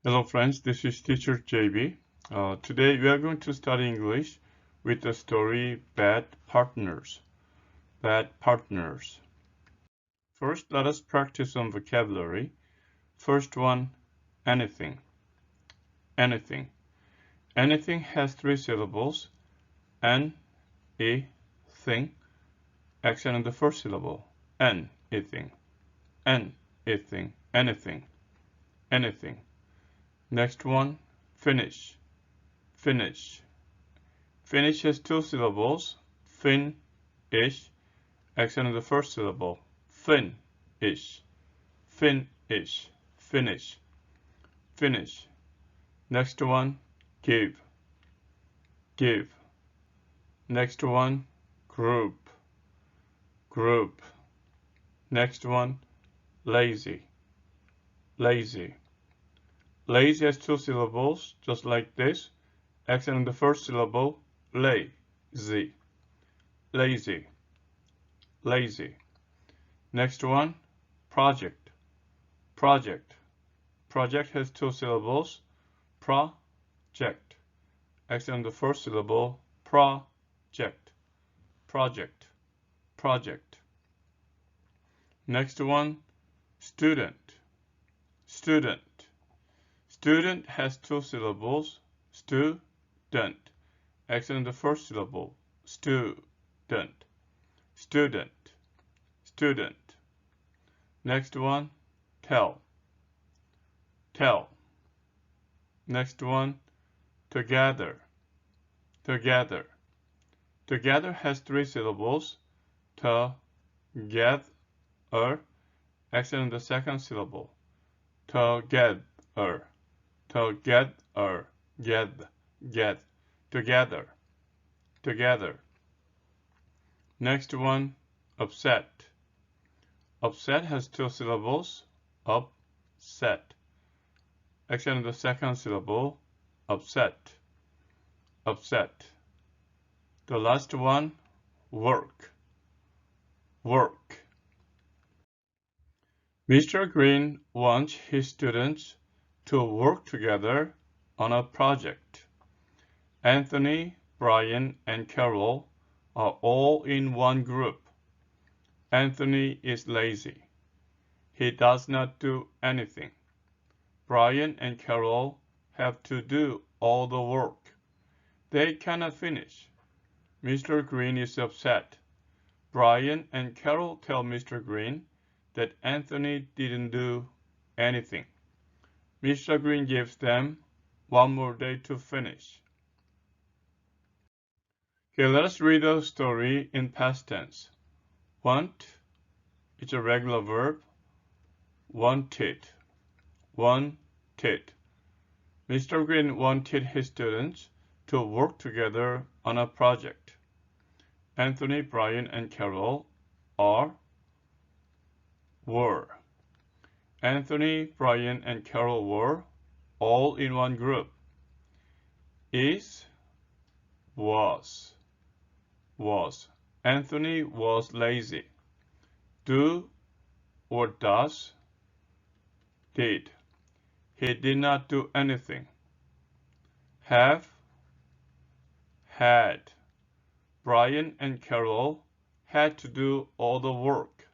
Hello friends, this is teacher JB. Today we are going to study English with the story Bad Partners. Bad Partners. First, let us practice some vocabulary. First one, anything. Anything. Anything has three syllables. N, E, thing. Accent on the first syllable. N, E, thing. N, E, thing. Anything. Anything. Next one, finish. Finish. Finish has two syllables. Fin-ish. Accent on the first syllable. Fin-ish. Fin-ish. Finish. Finish. Next one, give. Give. Next one, group. Group. Next one, lazy. Lazy. Lazy has two syllables, just like this. Accent on the first syllable, lazy. Lazy. Lazy. Next one, project. Project. Project has two syllables, project. Accent on the first syllable, project. Project. Project. Next one, student. Student. Student has two syllables, student. Accent on the first syllable, student. Student. Student. Next one, tell. Tell. Next one, together. Together. Together has three syllables, together. Accent on the second syllable, together. Together, together, together. Next one, upset. Upset has two syllables, upset. Accent on the second syllable, upset, upset. The last one, work, work. Mr. Green wants his students to work together on a project. Anthony, Brian, and Carol are all in one group. Anthony is lazy. He does not do anything. Brian and Carol have to do all the work. They cannot finish. Mr. Green is upset. Brian and Carol tell Mr. Green that Anthony didn't do anything. Mr. Green gives them one more day to finish. Okay, let us read the story in past tense. Want, it's a regular verb. Wanted. Wanted. Mr. Green wanted his students to work together on a project. Anthony, Brian, and Carol were. Anthony, Brian, and Carol were all in one group. Is, was. Anthony was lazy. Do or does, did. He did not do anything. Have, had. Brian and Carol had to do all the work.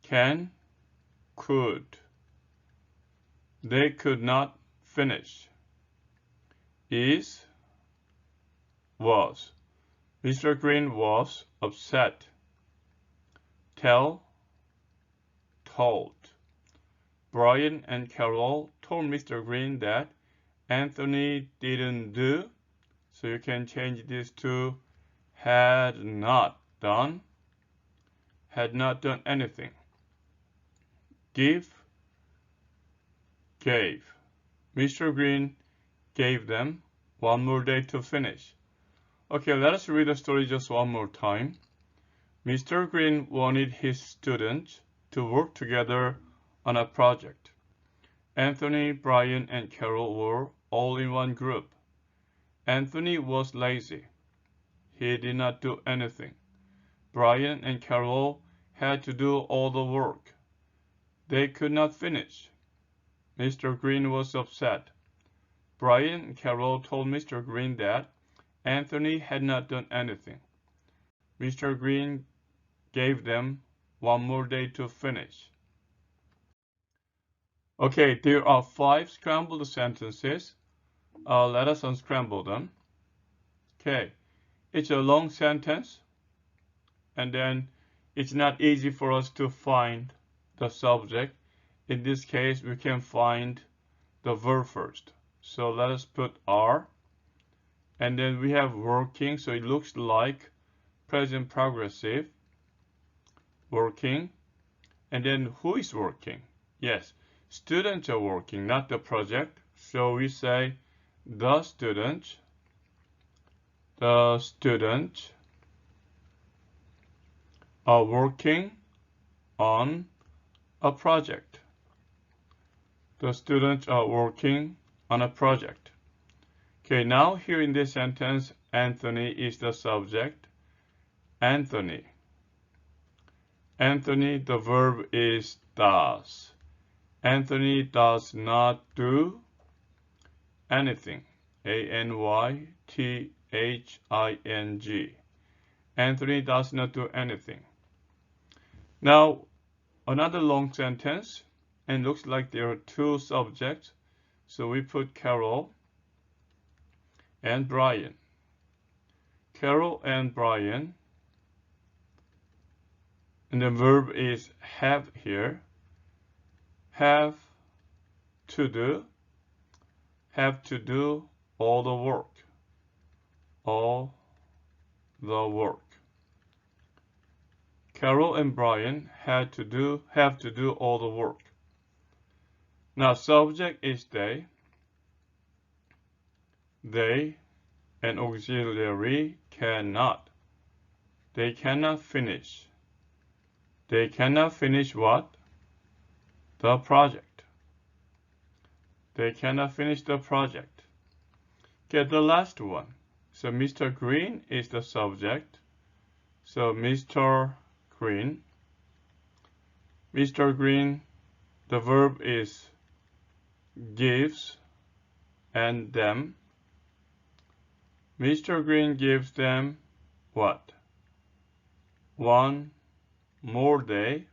Can, could. They could not finish. Is, was. Mr. Green was upset. Tell, told. Brian and Carol told Mr. Green that Anthony didn't do, so you can change this to had not done anything. Give, gave. Mr. Green gave them one more day to finish. Okay, let us read the story just one more time. Mr. Green wanted his students to work together on a project. Anthony, Brian, and Carol were all in one group. Anthony was lazy. He did not do anything. Brian and Carol had to do all the work. They could not finish. Mr. Green was upset. Brian and Carol told Mr. Green that Anthony had not done anything. Mr. Green gave them one more day to finish. Okay, there are 5 scrambled sentences. Let us unscramble them. Okay, it's a long sentence, and then it's not easy for us to find the subject. In this case, we can find the verb first. So let us put are, and then we have working, so it looks like present progressive, working, and then who is working? Yes, students are working, not the project. So we say the students are working on a project. The students are working on a project. Okay, now here in this sentence, Anthony is the subject. Anthony. Anthony, the verb is does. Anthony does not do anything. Anything. Anthony does not do anything. Now, another long sentence, and looks like there are 2 subjects. So we put Carol and Brian. Carol and Brian. And the verb is have here. Have to do all the work. All the work. Carol and Brian have to do all the work. Now subject is they. They and auxiliary cannot. They cannot finish. They cannot finish what? The project. They cannot finish the project. Get the last one. So Mr. Green is the subject. So Mr. Green. Mr. Green, the verb is gives and them. Mr. Green gives them what? One more day.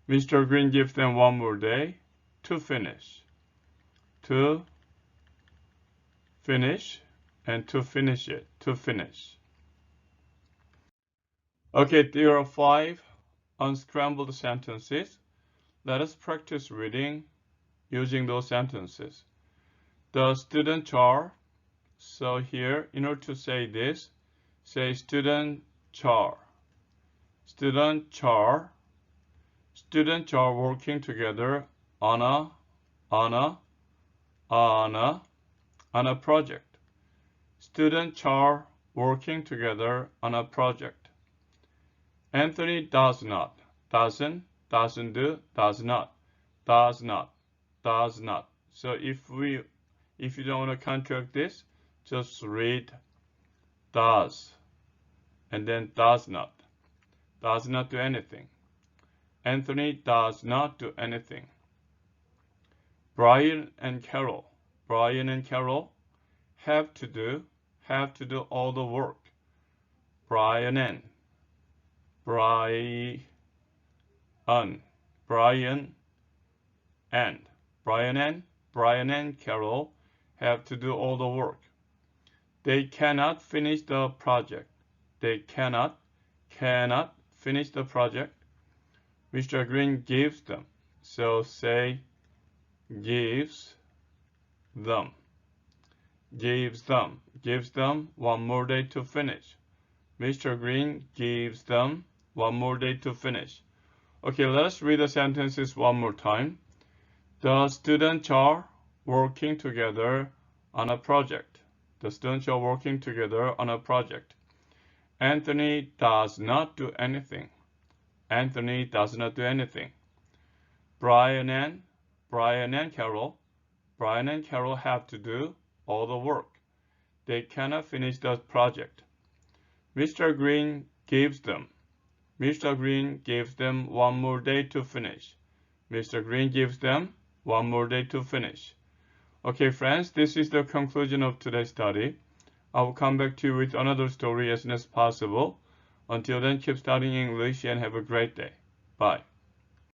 Mr. Green gives them one more day to finish. To finish and to finish it. To finish. Okay, there are 5 unscrambled sentences. Let us practice reading using those sentences. The students are. So here, in order to say this, say students are. Students are working together on a project. Students are working together on a project. Anthony does not. Doesn't do, does not. So if you don't want to contract this, just read does and then does not. Does not do anything. Anthony does not do anything. Brian and Carol have to do all the work. Brian and Carol have to do all the work. They cannot finish the project. They cannot finish the project. Mr. Green gives them. So say gives them. Gives them one more day to finish. Mr. Green gives them one more day to finish. Okay, let us read the sentences one more time. The students are working together on a project. The students are working together on a project. Anthony does not do anything. Anthony does not do anything. Brian and Carol have to do all the work. They cannot finish the project. Mr. Green gives them one more day to finish. Mr. Green gives them one more day to finish. Okay, friends, this is the conclusion of today's study. I will come back to you with another story as soon as possible. Until then, keep studying English and have a great day. Bye.